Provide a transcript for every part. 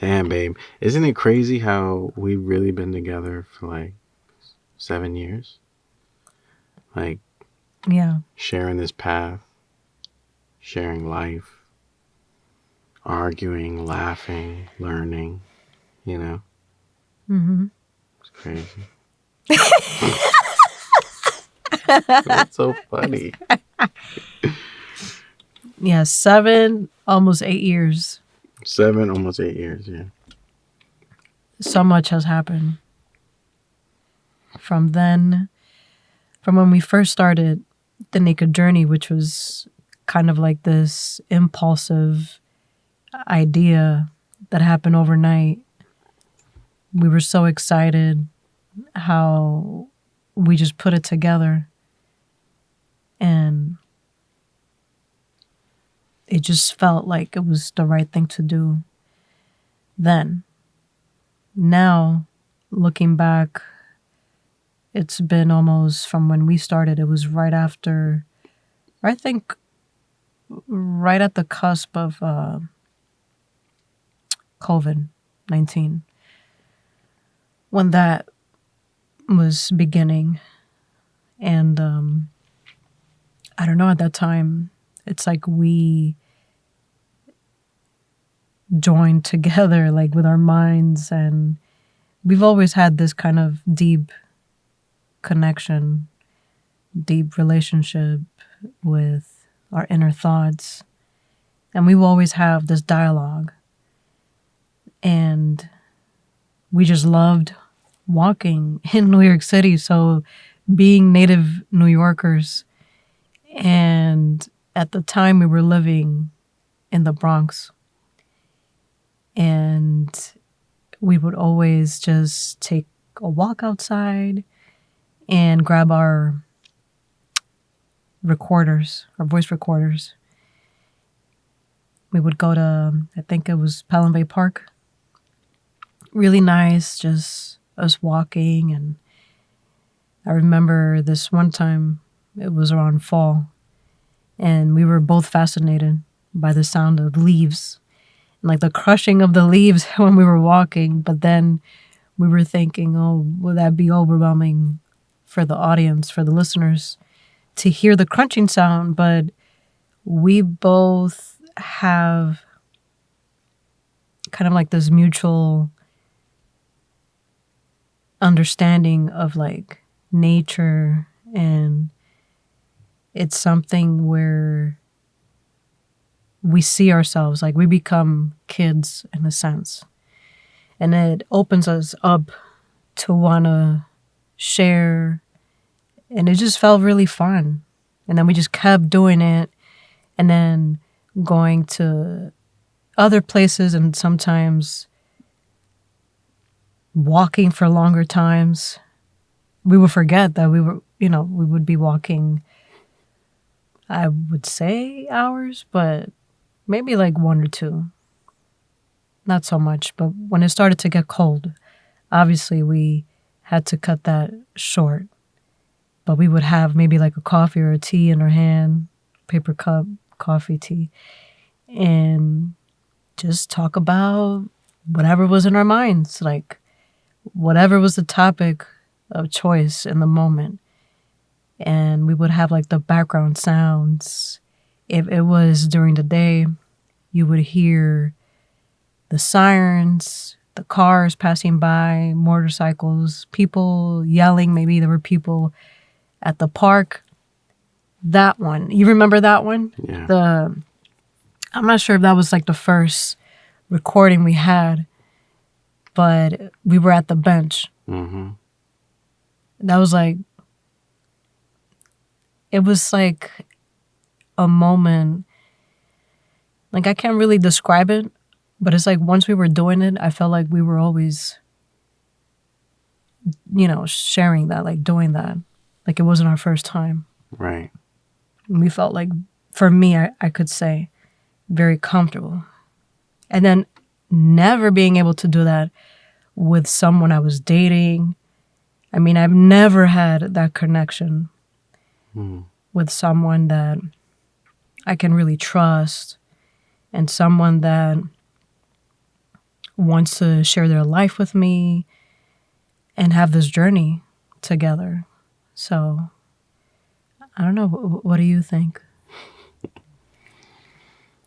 Damn, babe. Isn't it crazy how we've really been together for like 7 years? Like, Yeah. sharing this path, sharing life, arguing, laughing, learning, you know? Mm-hmm. It's crazy. What's so funny? Yeah, 7, almost 8 years. 7, almost 8 years, yeah. So much has happened. From then, from when we first started the Naked Journey, which was kind of like this impulsive idea that happened overnight. We were so excited how we just put it together, and it just felt like it was the right thing to do then. Now, looking back, it's been almost from when we started. It was right after, I think, right at the cusp of COVID-19, when that was beginning. And I don't know, at that time, it's like we joined together, like with our minds, and we've always had this kind of deep connection, deep relationship with our inner thoughts. And we will always have this dialogue. And we just loved walking in New York City. So being native New Yorkers, and at the time we were living in the Bronx, and we would always just take a walk outside and grab our recorders, our voice recorders. We would go to, I think it was Pelham Bay Park. Really nice, just us walking. And I remember this one time, it was around fall, and we were both fascinated by the sound of leaves and like the crushing of the leaves when we were walking. But then we were thinking, oh, would that be overwhelming for the audience, for the listeners, to hear the crunching sound? But we both have kind of like this mutual understanding of like nature, and it's something where we see ourselves, like we become kids in a sense, and it opens us up to want to share, and it just felt really fun. And then we just kept doing it, and then going to other places, and sometimes walking for longer times. We would forget that we were, we would be walking, I would say hours, but maybe like 1 or 2. Not so much. But when it started to get cold, obviously we had to cut that short. But we would have maybe like a coffee or a tea in our hand, paper cup, coffee, tea, and just talk about whatever was in our minds, like whatever was the topic of choice in the moment. And we would have like the background sounds. If it was during the day, you would hear the sirens, the cars passing by, motorcycles, people yelling. Maybe there were people at the park. That one. You remember that one? Yeah. I'm not sure if that was like the first recording we had, but we were at the bench. Mm-hmm. That was like, it was like a moment, like I can't really describe it, but it's like once we were doing it, I felt like we were always, sharing that, like doing that. Like it wasn't our first time. Right. And we felt like, for me, I could say, very comfortable. And then never being able to do that with someone I was dating. I mean, I've never had that connection with someone that I can really trust, and someone that wants to share their life with me and have this journey together. So I don't know. What do you think?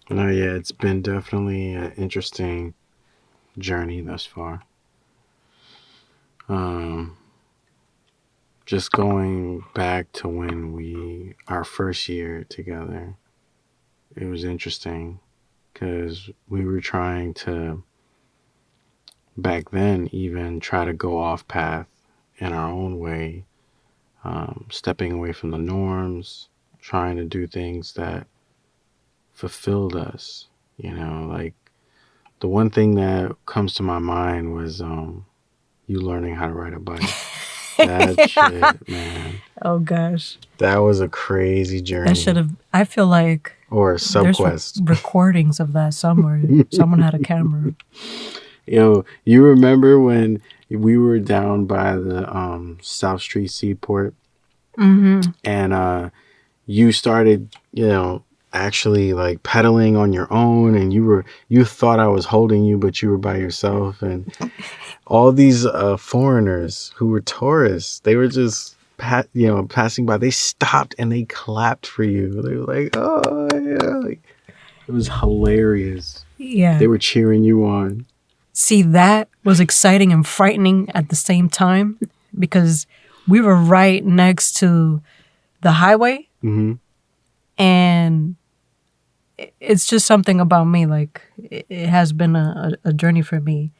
No, yeah, it's been definitely an interesting journey thus far. Just going back to when our first year together, it was interesting because we were trying to, back then, even try to go off path in our own way, stepping away from the norms, trying to do things that fulfilled us. Like the one thing that comes to my mind was you learning how to ride a bike. That shit, man. Oh gosh, That was a crazy journey. that should have. I feel like Or a there's subquest. recordings of that somewhere. Someone had a camera. Yo, you remember when we were down by the South Street Seaport, and you started, actually like pedaling on your own, and you thought I was holding you, but you were by yourself, and all these foreigners who were tourists, they were just passing by. They stopped and they clapped for you. They were like, "Oh yeah!" Like, it was hilarious. Yeah. They were cheering you on. See, that was exciting and frightening at the same time because we were right next to the highway. Mm-hmm. And it's just something about me. Like, it has been a journey for me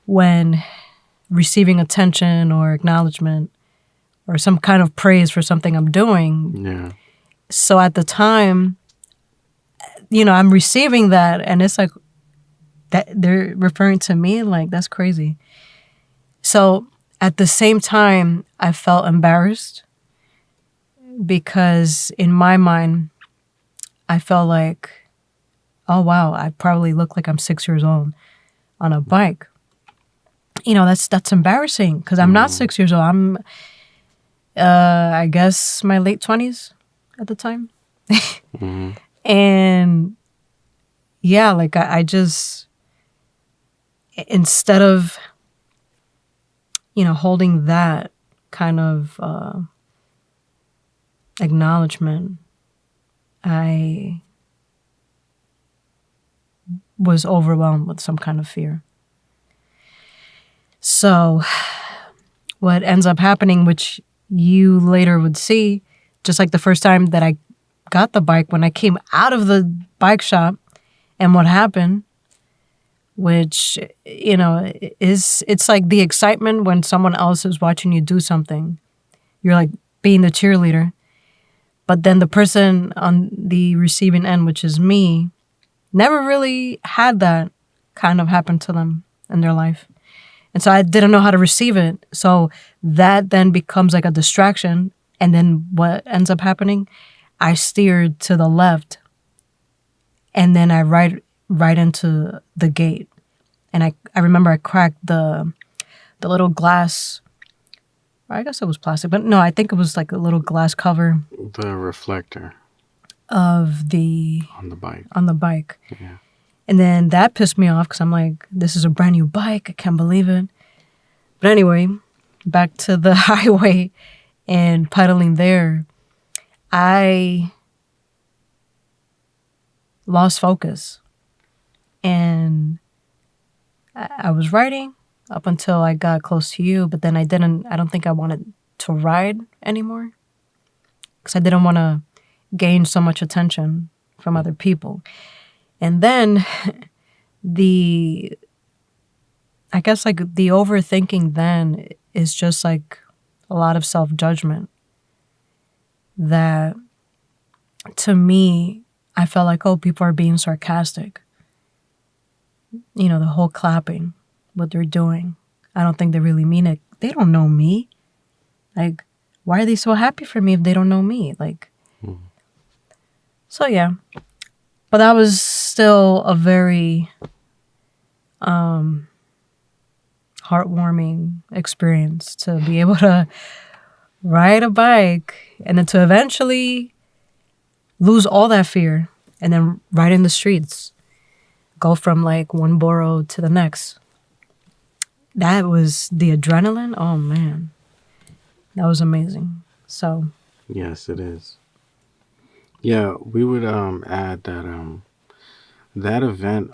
when receiving attention or acknowledgement or some kind of praise for something I'm doing. Yeah. So at the time, I'm receiving that, and it's like that they're referring to me. Like, that's crazy. So at the same time, I felt embarrassed because in my mind, I felt like, oh wow, I probably look like I'm 6 years old on a bike. That's embarrassing because I'm not 6 years old. I'm, I guess, my late 20s at the time. Mm-hmm. And yeah, like I just, instead of, holding that kind of acknowledgement, I was overwhelmed with some kind of fear. So what ends up happening, which you later would see, just like the first time that I got the bike, when I came out of the bike shop, and what happened, which, it's like the excitement when someone else is watching you do something. You're like being the cheerleader. But then the person on the receiving end, which is me, never really had that kind of happen to them in their life. And so I didn't know how to receive it. So that then becomes like a distraction. And then what ends up happening, I steered to the left. And then I right into the gate. And I remember I cracked the little glass. I guess it was plastic, but no, I think it was like a little glass cover. The reflector. On the bike. Yeah. And then that pissed me off because I'm like, this is a brand new bike. I can't believe it. But anyway, back to the highway and pedaling there. I lost focus. And I was riding up until I got close to you, but then I don't think I wanted to ride anymore because I didn't want to gain so much attention from other people. And then I guess like the overthinking then is just like a lot of self-judgment that to me, I felt like, oh, people are being sarcastic. The whole clapping, what they're doing. I don't think they really mean it. They don't know me. Like, why are they so happy for me if they don't know me? Like, So yeah. But that was still a very heartwarming experience to be able to ride a bike and then to eventually lose all that fear and then ride in the streets. go from like one borough to the next. That was the adrenaline. Oh man, that was amazing. So Yes, it is. Yeah, we would add that that event,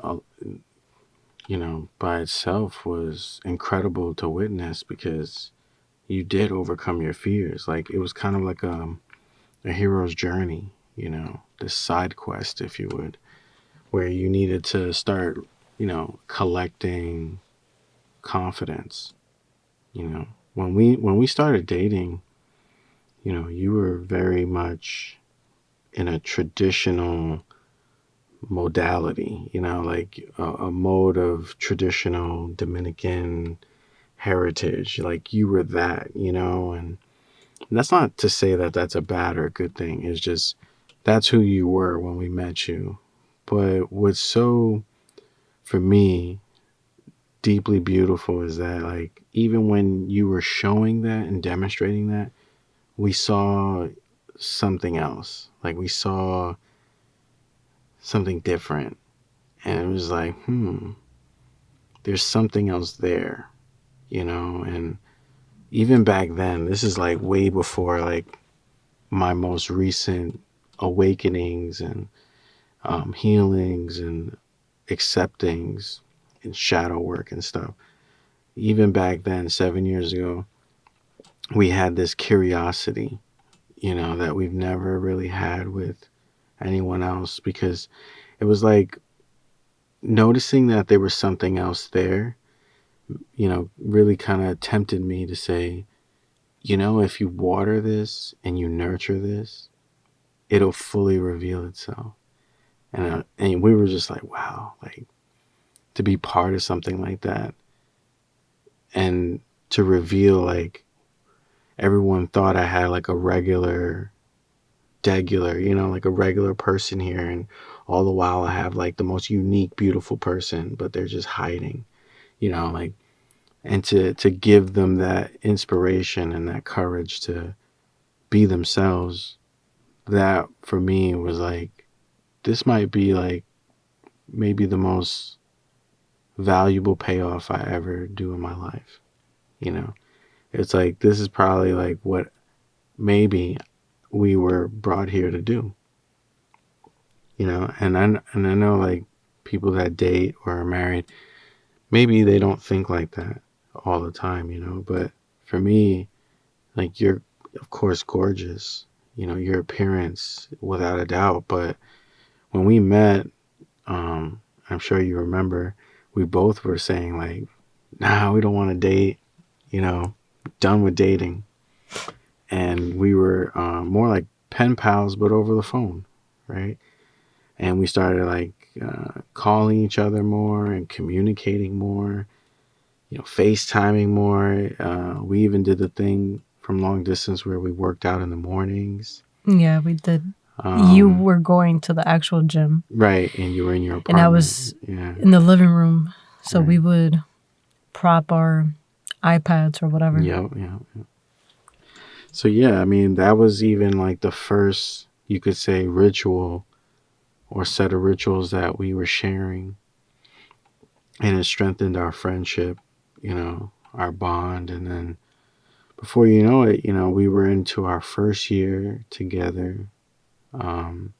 by itself was incredible to witness because you did overcome your fears. Like it was kind of like a hero's journey, this side quest, if you would, where you needed to start, collecting confidence. When we started dating, you were very much in a traditional modality, like a mode of traditional Dominican heritage. Like you were that, and that's not to say that that's a bad or a good thing. It's just that's who you were when we met you. But what's so, for me, deeply beautiful is that, like, even when you were showing that and demonstrating that, we saw something else. Like, we saw something different. And it was like, there's something else there, And even back then, this is like way before, like, my most recent awakenings and healings and acceptings and shadow work and stuff. Even back then, 7 years ago, we had this curiosity, that we've never really had with anyone else because it was like noticing that there was something else there, really kind of tempted me to say, if you water this and you nurture this, it'll fully reveal itself. And we were just like, wow, like to be part of something like that and to reveal, like, everyone thought I had like a degular, like a regular person here. And all the while I have like the most unique, beautiful person, but they're just hiding, like, and to give them that inspiration and that courage to be themselves, that for me was like, this might be like maybe the most valuable payoff I ever do in my life. It's like, this is probably like what maybe we were brought here to do, and I know, like, people that date or are married, maybe they don't think like that all the time, but for me, like, you're of course gorgeous, your appearance without a doubt, but when we met, I'm sure you remember, we both were saying like, nah, we don't want to date, done with dating. And we were more like pen pals, but over the phone, right? And we started like calling each other more and communicating more, FaceTiming more. We even did the thing from long distance where we worked out in the mornings. yeah, we did. You were going to the actual gym, right? And you were in your and I apartment. was in the living room. So Right. we would prop our iPads or whatever. Yep. So yeah, I mean, that was even like the first, you could say, ritual or set of rituals that we were sharing, and it strengthened our friendship, our bond. And then before you know it, we were into our first year together. Um,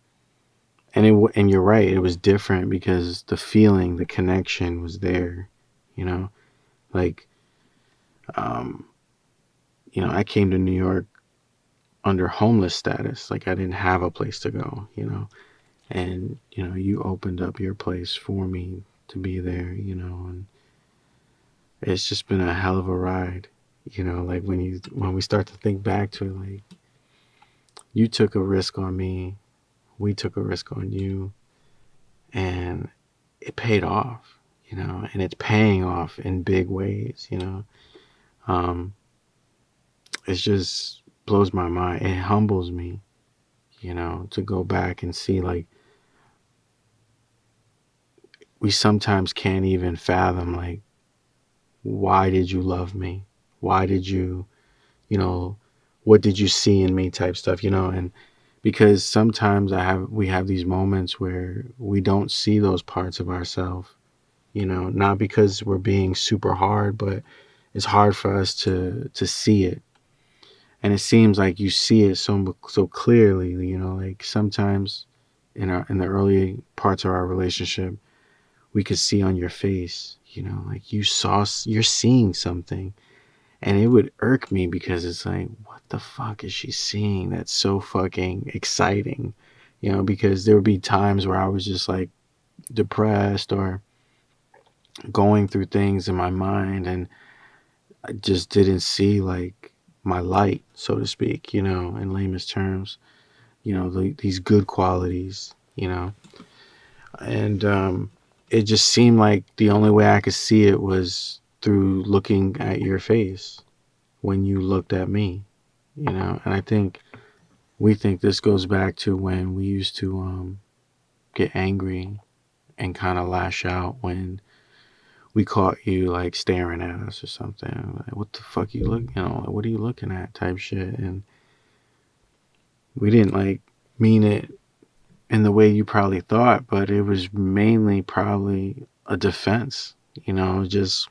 and you're right, it was different because the feeling, the connection was there, like, I came to New York under homeless status. Like, I didn't have a place to go, and, you opened up your place for me to be there, and it's just been a hell of a ride, like when we start to think back to it, like, you took a risk on me, we took a risk on you, and it paid off, and it's paying off in big ways, um, it just blows my mind. It humbles me, to go back and see, like, we sometimes can't even fathom, like, why did you love me? Why did you, you know, what did you see in me type stuff, and because sometimes we have these moments where we don't see those parts of ourselves, you know, not because we're being super hard, but it's hard for us to see it. And it seems like you see it so clearly, you know, like sometimes in the early parts of our relationship, we could see on your face, you know, like you're seeing something. And it would irk me because it's like, what the fuck is she seeing that's so fucking exciting? You know, because there would be times where I was just like depressed or going through things in my mind, and I just didn't see like my light, so to speak, you know, in layman's terms, you know, these good qualities, you know. And it just seemed like the only way I could see it was through looking at your face when you looked at me, you know. And I think we think this goes back to when we used to get angry and kind of lash out when we caught you like staring at us or something. Like, what the fuck you look, you know, like, what are you looking at type shit. And we didn't like mean it in the way you probably thought, but it was mainly probably a defense, you know, just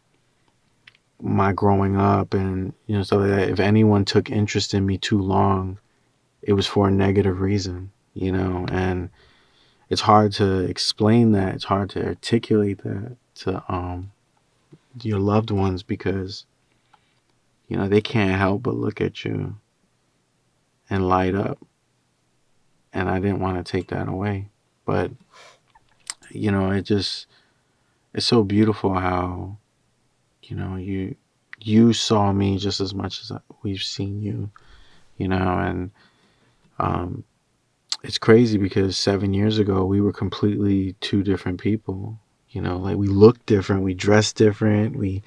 my growing up and, you know, stuff like that. If anyone took interest in me too long, it was for a negative reason, you know. And it's hard to explain that. It's hard to articulate that to your loved ones because, you know, they can't help but look at you and light up. And I didn't want to take that away. But, you know, it's so beautiful how, you know, you saw me just as much as we've seen you, you know. And it's crazy because 7 years ago we were completely two different people, you know, like we looked different, we dressed different, we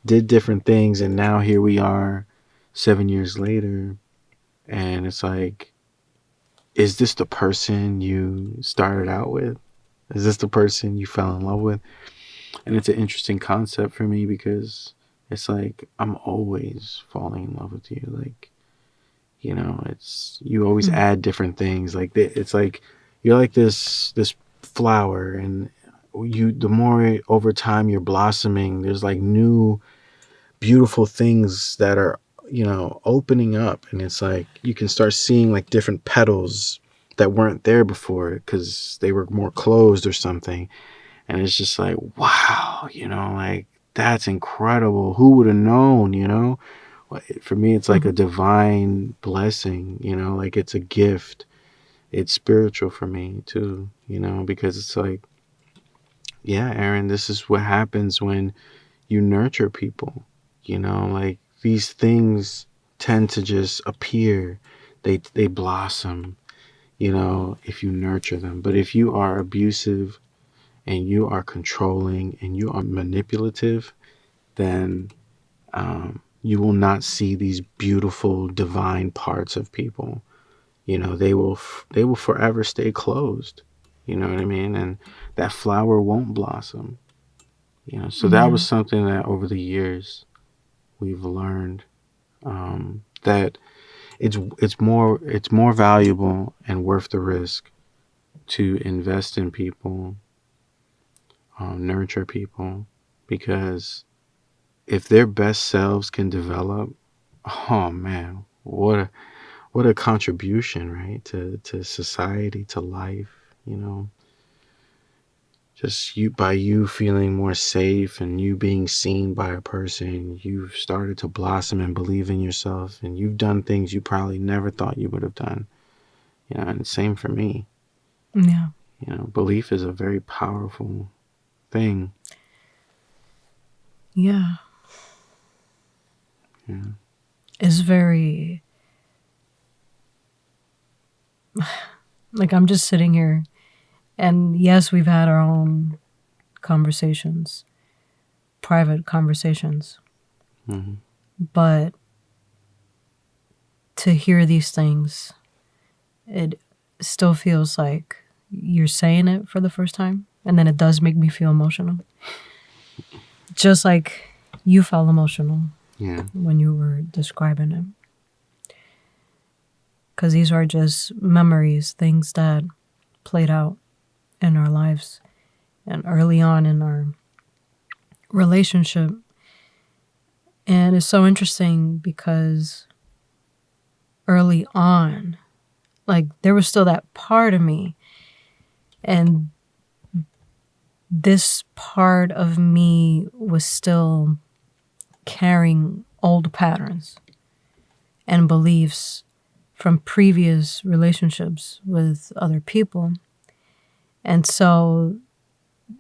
did different things, and now here we are 7 years later, and it's like, is this the person you started out with? Is this the person you fell in love with? And it's an interesting concept for me because it's like I'm always falling in love with you. Like, you know, it's you always add different things. Like it's like you're like this flower, and you the more over time you're blossoming, there's like new beautiful things that are, you know, opening up, and it's like you can start seeing like different petals that weren't there before because they were more closed or something. And it's just like, wow, you know, like that's incredible. Who would have known, you know? For me, it's like a divine blessing, you know, like it's a gift. It's spiritual for me too, you know, because it's like, yeah, Aaron, this is what happens when you nurture people, you know, like these things tend to just appear. They blossom, you know, if you nurture them. But if you are abusive and you are controlling and you are manipulative, then you will not see these beautiful divine parts of people. You know, they will forever stay closed. You know what I mean? And that flower won't blossom. You know, so that was something that over the years we've learned, that it's more valuable and worth the risk to invest in people, nurture people, because if their best selves can develop, oh man, what a contribution, right? To society, to life, you know. Just you by you feeling more safe and you being seen by a person, you've started to blossom and believe in yourself, and you've done things you probably never thought you would have done. You know, and same for me. Yeah. You know, belief is a very powerful thing. Yeah. Yeah. It's very, like, I'm just sitting here, and yes, we've had our own conversations, private conversations, Mm-hmm. but to hear these things, it still feels like you're saying it for the first time, and then it does make me feel emotional. Just like you felt emotional Yeah. when you were describing it. because these are just memories, things that played out in our lives and early on in our relationship. And it's so interesting because early on, like, there was still that part of me, and this part of me was still carrying old patterns and beliefs from previous relationships with other people. And so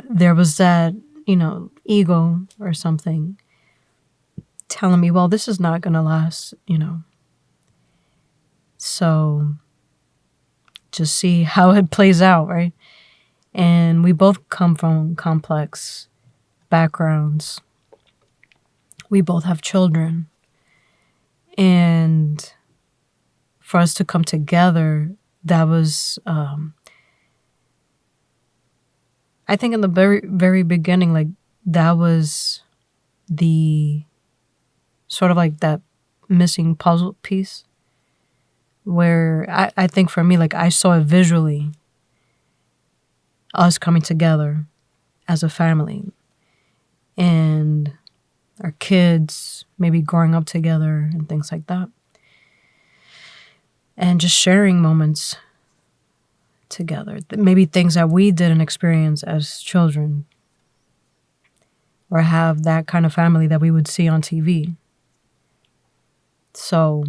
there was that, ego or something telling me, well, this is not going to last, So just see how it plays out, right? And we both come from complex backgrounds. We both have children. And for us to come together, that was, I think in the very, very beginning, like, that was the sort of like that missing puzzle piece where I think for me, like, I saw it visually, us coming together as a family and our kids maybe growing up together and things like that. And just sharing moments together, maybe things that we didn't experience as children or have that kind of family that we would see on TV. So,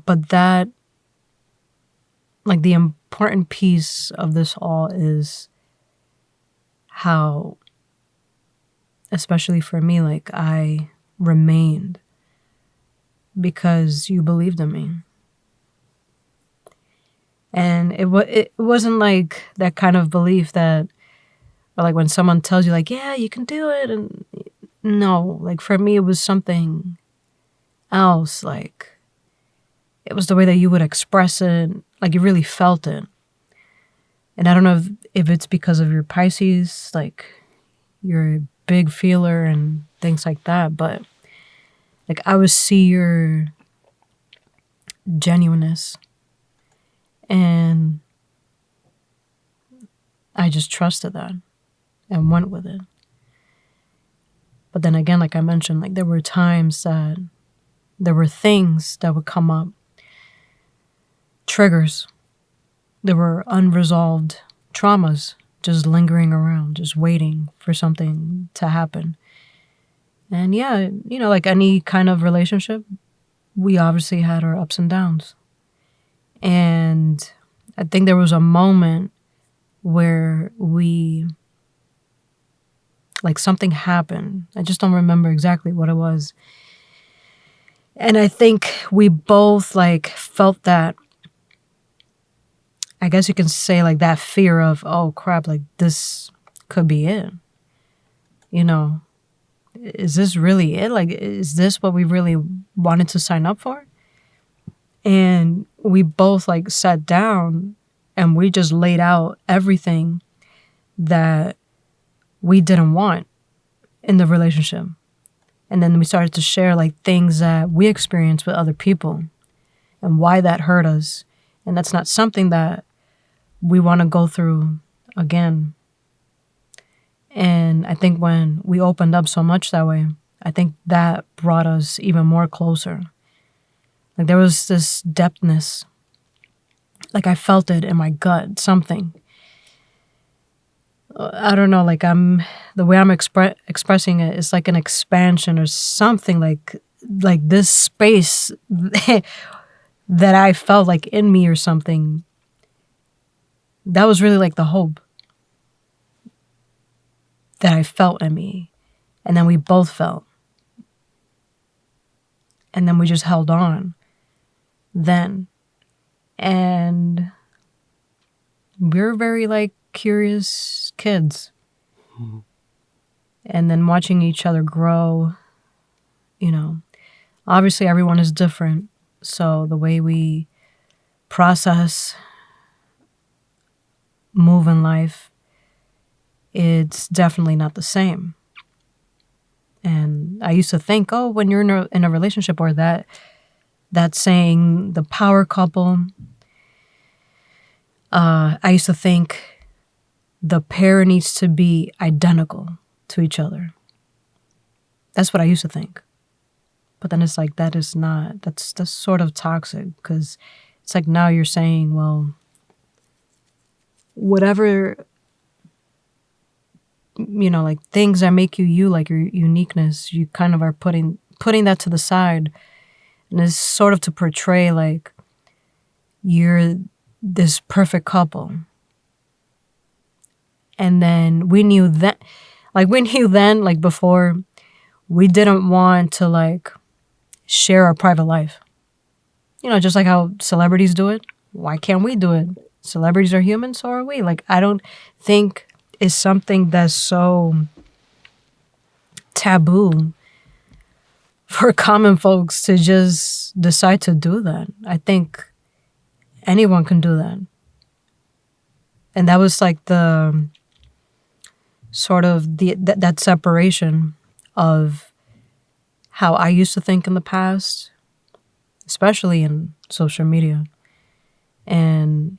but that, like, the important piece of this all is how, especially for me, like, I remained because you believed in me. And it wasn't like that kind of belief that, or like when someone tells you, like, yeah, you can do it. And no, like, for me, it was something else. Like, it was the way that you would express it. Like, you really felt it. And I don't know if it's because of your Pisces, like, you're a big feeler and things like that. But, like, I would see your genuineness. And I just trusted that and went with it. But then again, like I mentioned, like, there were times that there were things that would come up, triggers. There were unresolved traumas just lingering around, just waiting for something to happen. And yeah, like any kind of relationship, we obviously had our ups and downs. And I think there was a moment where something happened. I just don't remember exactly what it was. And I think we both, like, felt that, I guess you can say, like, that fear of, oh crap, like, this could be it. Is this really it? Like, is this what we really wanted to sign up for? And we both, like, sat down and we just laid out everything that we didn't want in the relationship. And then we started to share, like, things that we experienced with other people and why that hurt us. And that's not something that we want to go through again. And I think when we opened up so much that way, I think that brought us even more closer. Like, there was this depthness. Like, I felt it in my gut, something. I don't know, like, the way I'm expressing it is like an expansion or something, like this space that I felt, like, in me or something. That was really like the hope that I felt in me. And then we both felt. And then we just held on then. And we're very, like, curious kids. Mm-hmm. And then watching each other grow, obviously everyone is different. So the way we process, move in life, it's definitely not the same. And I used to think, oh, when you're in a relationship or that that saying, the power couple. I used to think the pair needs to be identical to each other. That's what I used to think. But then it's like, that's sort of toxic, because it's like now you're saying, well, whatever, like things that make you, like your uniqueness, you kind of are putting that to the side. And it's sort of to portray like you're this perfect couple. And then we knew that, like before, we didn't want to like share our private life. Just like how celebrities do it. Why can't we do it? Celebrities are human, so are we. Like, I don't think it's something that's so taboo for common folks to just decide to do that. I think anyone can do that. And that was like the sort of that separation of how I used to think in the past, especially in social media, and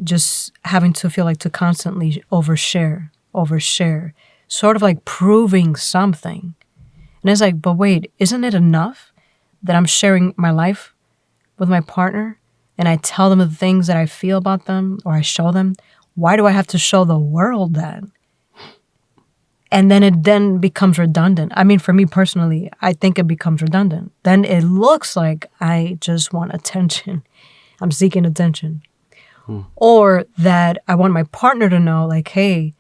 just having to feel like to constantly overshare, sort of like proving something. And it's like, but wait, isn't it enough that I'm sharing my life with my partner and I tell them the things that I feel about them, or I show them? Why do I have to show the world that? And then it then becomes redundant. I mean, for me personally, I think it becomes redundant. Then it looks like I just want attention. I'm seeking attention. Or that I want my partner to know, like, hey,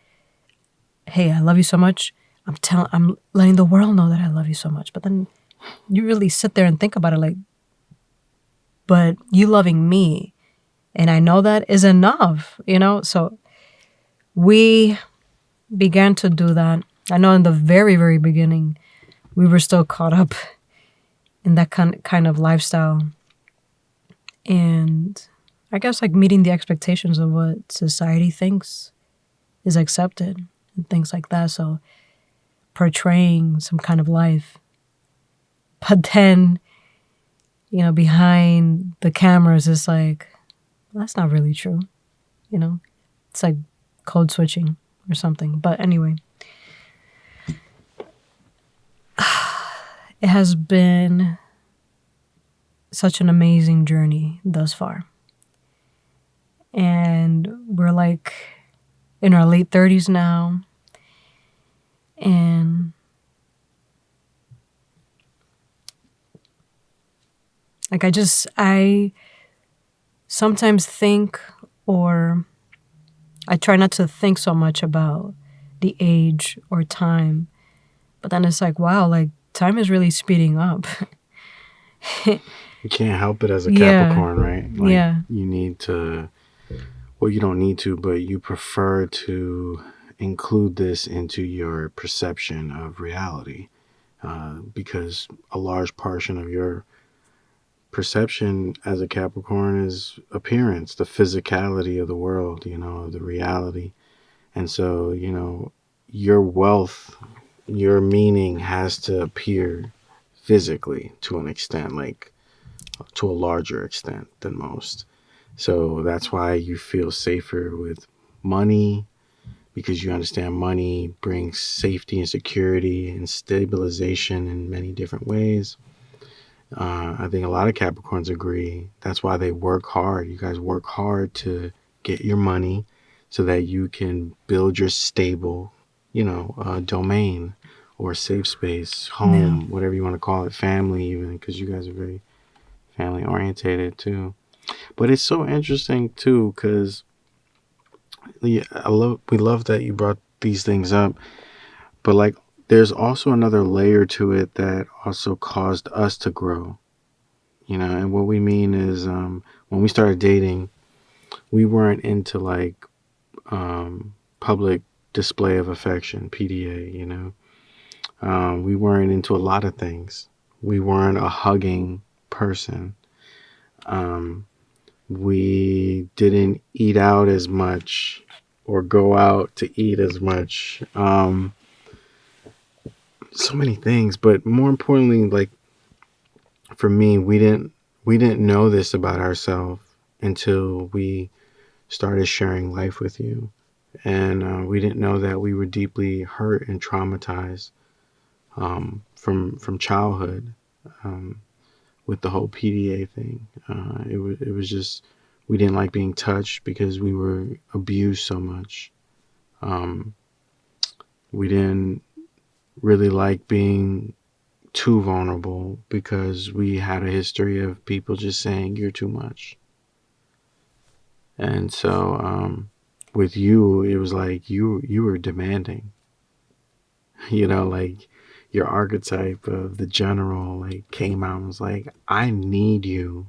I love you so much. I'm letting the world know that I love you so much. But then you really sit there and think about it, like, but you loving me, and I know that is enough, So we began to do that. I know in the very, very beginning, we were still caught up in that kind of lifestyle. And I guess like meeting the expectations of what society thinks is accepted and things like that. So portraying some kind of life. But then, behind the cameras, it's like, well, that's not really true. It's like code switching or something. But anyway, it has been such an amazing journey thus far. And we're like in our late 30s now. And like I sometimes think, or I try not to think so much about the age or time. But then it's like, wow, like time is really speeding up. You can't help it as a Capricorn, right? Like, you need to, well, you don't need to, but you prefer to include this into your perception of reality, because a large portion of your perception as a Capricorn is appearance, the physicality of the world, the reality. And so, your wealth, your meaning has to appear physically to an extent, like to a larger extent than most. So that's why you feel safer with money, because you understand money brings safety and security and stabilization in many different ways. I think a lot of Capricorns agree. That's why they work hard. You guys work hard to get your money so that you can build your stable, domain or safe space, home, whatever you want to call it, family even, because you guys are very family orientated too. But it's so interesting too, because we love that you brought these things up. But like, there's also another layer to it that also caused us to grow. And what we mean is, when we started dating, we weren't into like public display of affection, PDA. We weren't into a lot of things. We weren't a hugging person. We didn't eat out as much or go out to eat as much. So many things, but more importantly, like, for me, we didn't know this about ourselves until we started sharing life with you, and we didn't know that we were deeply hurt and traumatized from childhood with the whole PDA thing. It was just we didn't like being touched because we were abused so much. Um, we didn't really like being too vulnerable because we had a history of people just saying you're too much. And so with you, it was like you were demanding. Like your archetype of the general like came out and was like, I need you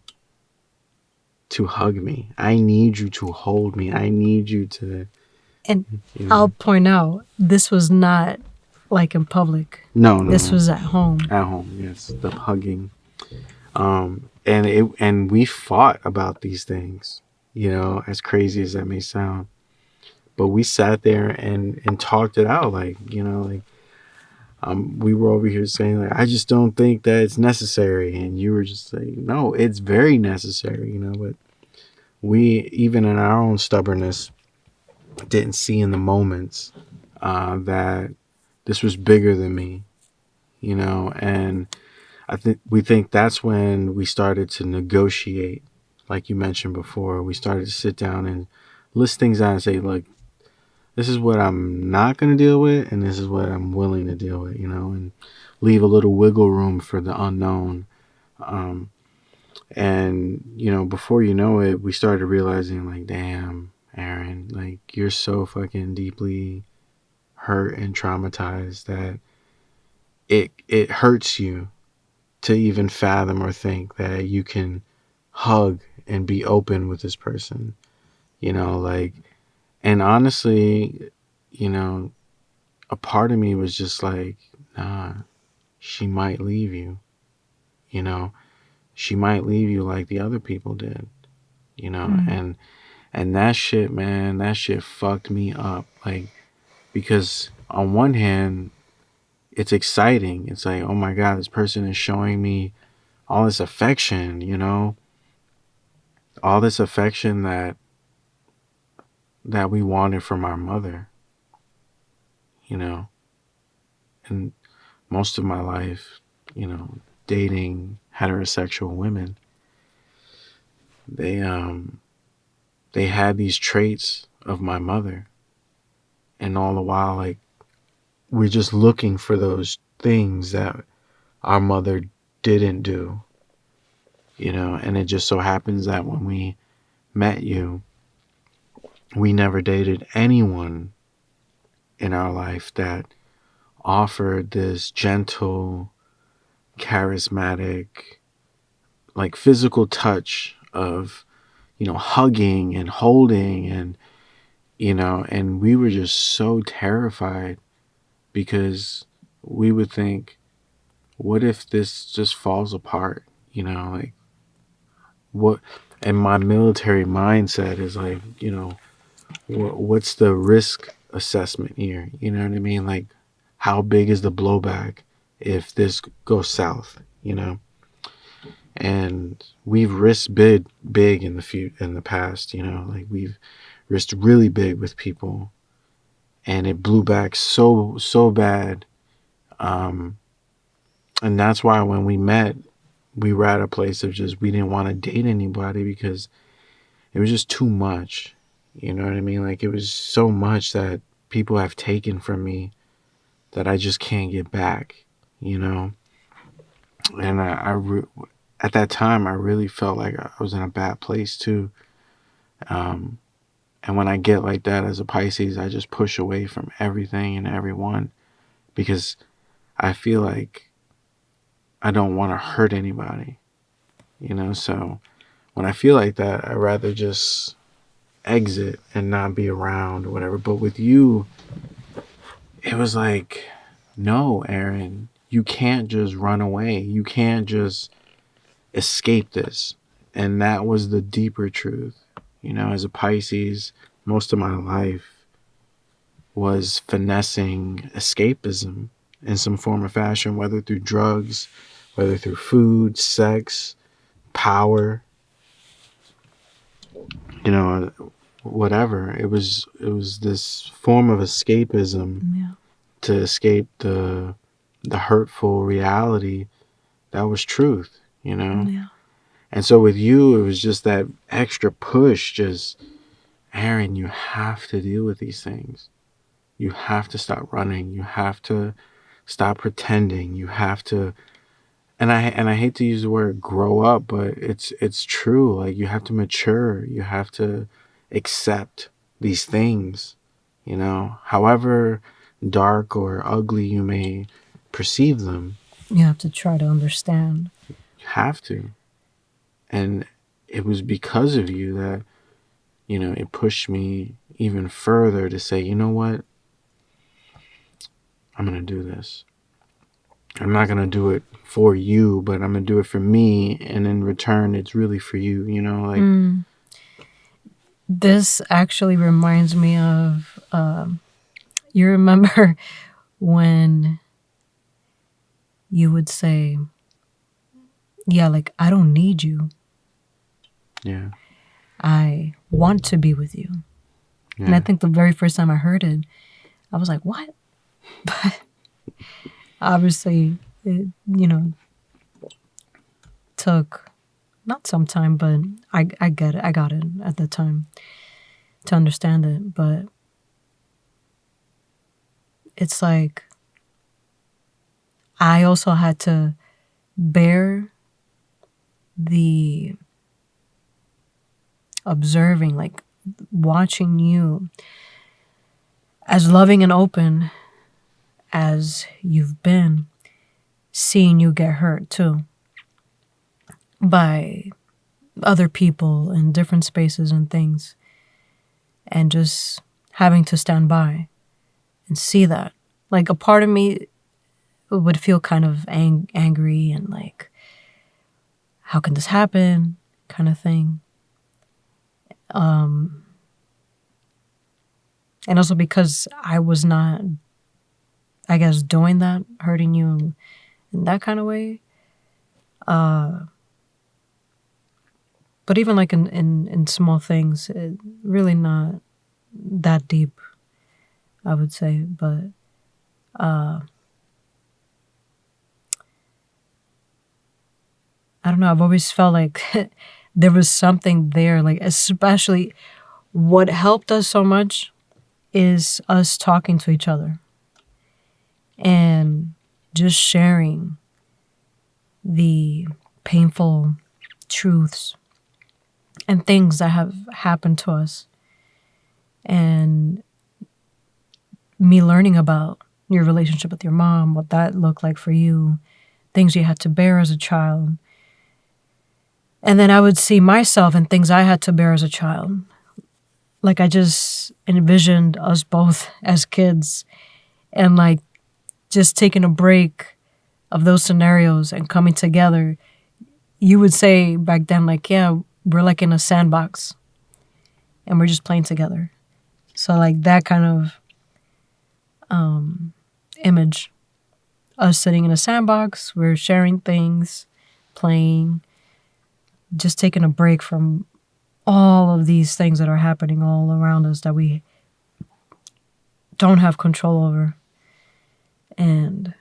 to hug me. I need you to hold me. I need you to, And you I'll know. point out, this was not like in public. No, no, This no. was at home. At home, yes, the hugging. And we fought about these things, as crazy as that may sound. But we sat there and talked it out, like, we were over here saying like, I just don't think that it's necessary, and you were just like, no, it's very necessary, but we, even in our own stubbornness, didn't see in the moments that this was bigger than me, and we think that's when we started to negotiate, like you mentioned before. We started to sit down and list things out and say, look, this is what I'm not going to deal with, and this is what I'm willing to deal with, and leave a little wiggle room for the unknown. Um, and, before you know it, we started realizing, like, damn, Aaron, like, you're so fucking deeply hurt and traumatized that it hurts you to even fathom or think that you can hug and be open with this person, like, and honestly, a part of me was just like, nah, she might leave you, you know, she might leave you like the other people did, and that shit, man, that shit fucked me up. Like, because on one hand, it's exciting. It's like, oh my God, this person is showing me all this affection, all this affection that we wanted from our mother, you know, and most of my life, dating heterosexual women, they they had these traits of my mother, and all the while, like, we're just looking for those things that our mother didn't do, and it just so happens that when we met you, we never dated anyone in our life that offered this gentle, charismatic, like, physical touch of, hugging and holding, and, and we were just so terrified because we would think, what if this just falls apart? Like, what? And my military mindset is like, what's the risk assessment here? You know what I mean? Like, how big is the blowback if this goes south? And we've risked big in the past. Like, we've risked really big with people, and it blew back so bad. Um, and that's why when we met, we were at a place of just, we didn't want to date anybody because it was just too much. You know what I mean? Like, it was so much that people have taken from me that I just can't get back, And at that time, I really felt like I was in a bad place too. Um, and when I get like that as a Pisces, I just push away from everything and everyone because I feel like I don't want to hurt anybody, So when I feel like that, I'd rather just exit and not be around or whatever. But with you, it was like, no, Aaron, you can't just run away. You can't just escape this. And that was the deeper truth. As a Pisces, most of my life was finessing escapism in some form or fashion, whether through drugs, whether through food, sex, power, you know, whatever. It was this form of escapism to escape the hurtful reality that was truth, you know? Yeah. And so with you, it was just that extra push, just, Aaron, you have to deal with these things. You have to stop running. You have to stop pretending. You have to, and I hate to use the word grow up, but it's true. Like, you have to mature. You have to accept these things, you know, however dark or ugly you may perceive them. You have to try to understand. You have to. And it was because of you that, you know, it pushed me even further to say, you know what? I'm going to do this. I'm not going to do it for you, but I'm going to do it for me. And in return, it's really for you, you know, like. This actually reminds me of, you remember when you would say, yeah, like, I don't need you. Yeah. I want to be with you. Yeah. And I think the very first time I heard it, I was like, what? But obviously, it, you know, took not some time, but I get it. I got it at the time to understand it. But it's like I also had to bear the observing, like watching you as loving and open as you've been, seeing you get hurt too by other people in different spaces and things, and just having to stand by and see that. Like, a part of me would feel kind of angry and like, how can this happen, kind of thing. And also because I was not, I guess, doing that, hurting you in that kind of way. But even like in small things, it really not that deep, I would say. But I don't know, I've always felt like there was something there, like, especially what helped us so much is us talking to each other and just sharing the painful truths and things that have happened to us, and me learning about your relationship with your mom, what that looked like for you, things you had to bear as a child. And then I would see myself in things I had to bear as a child. Like, I just envisioned us both as kids and like just taking a break of those scenarios and coming together. You would say back then, like, yeah, we're like in a sandbox and we're just playing together. So like that kind of image, us sitting in a sandbox, we're sharing things, playing, just taking a break from all of these things that are happening all around us that we don't have control over. And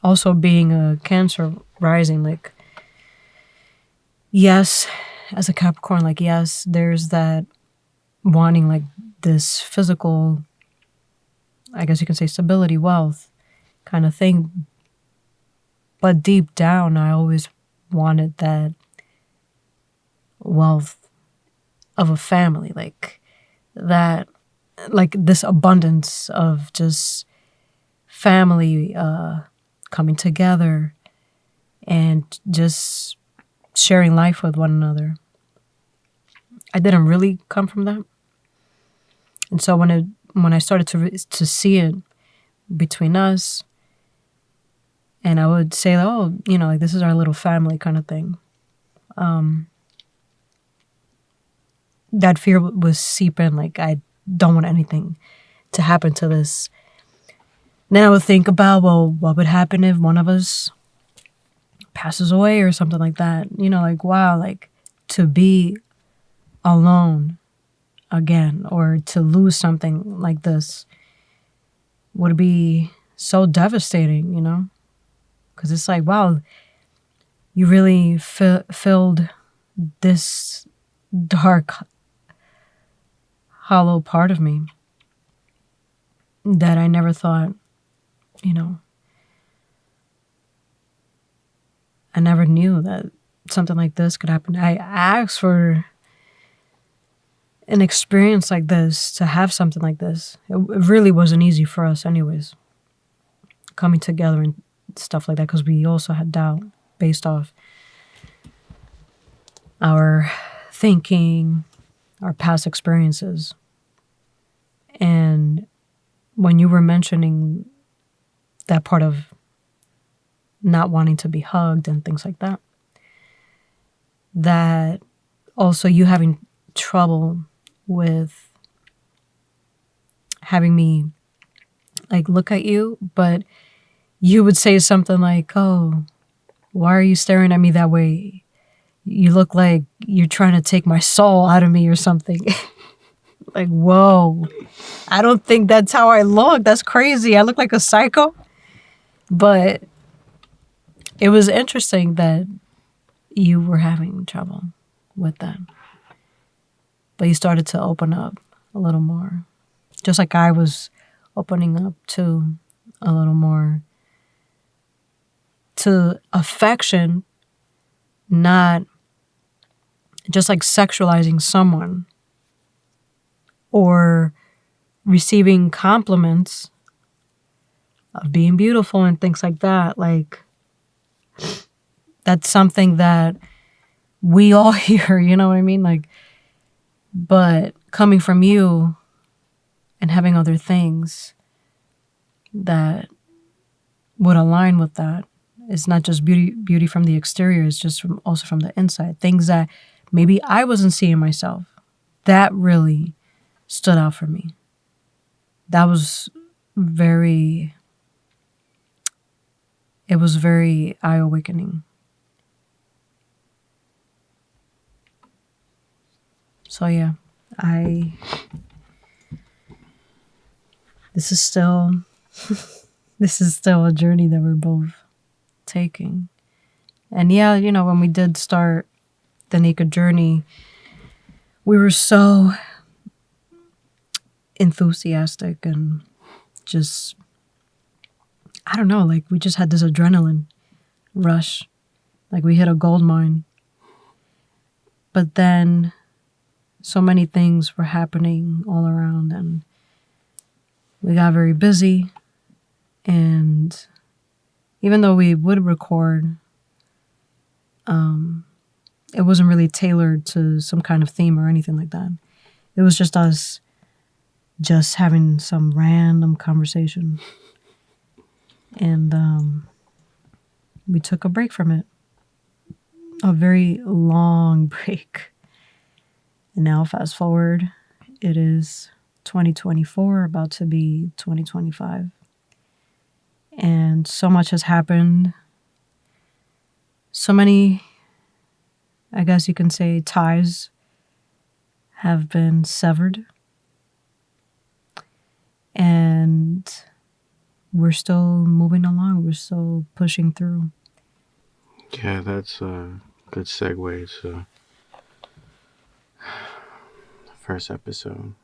also being a Cancer rising, like, yes, as a Capricorn, like, yes, there's that wanting like this physical, I guess you can say, stability, wealth kind of thing. But deep down, I always wanted that wealth of a family, like that, like this abundance of just family coming together and just sharing life with one another. I didn't really come from that. And so when I started to see it between us, and I would say, oh, you know, like, this is our little family kind of thing. That fear was seeping, like, I don't want anything to happen to this. Then I would think about, well, what would happen if one of us passes away or something like that. You know, like, wow, like to be alone again or to lose something like this would be so devastating, you know? Because it's like, wow, you really filled this dark, hollow part of me that I never thought, you know, I never knew that something like this could happen. I asked for an experience like this, to have something like this. It really wasn't easy for us anyways, coming together and stuff like that, because we also had doubt based off our thinking, our past experiences. And when you were mentioning that part of not wanting to be hugged and things like that, that also you having trouble with having me like look at you, but you would say something like, oh, why are you staring at me that way? You look like you're trying to take my soul out of me or something. Like, whoa, I don't think that's how I look. That's crazy. I look like a psycho. But it was interesting that you were having trouble with that. But you started to open up a little more. Just like I was opening up to a little more to affection, not just like sexualizing someone or receiving compliments of being beautiful and things like that. Like, that's something that we all hear, you know what I mean? Like, but coming from you and having other things that would align with that, it's not just beauty from the exterior, it's just also from the inside. Things that maybe I wasn't seeing myself. That really stood out for me. That was very eye-awakening. So yeah, this is still a journey that we're both taking. And yeah, you know, when we did start the Naked Journey, we were so enthusiastic and just, I don't know, like we just had this adrenaline rush, like we hit a gold mine. But then so many things were happening all around and we got very busy. And even though we would record, it wasn't really tailored to some kind of theme or anything like that. It was just us just having some random conversation. And we took a break from it. A very long break. And now fast forward, it is 2024, about to be 2025. And so much has happened. So many, I guess you can say, ties have been severed. And we're still moving along. We're still pushing through. Yeah, that's a good segue to the first episode.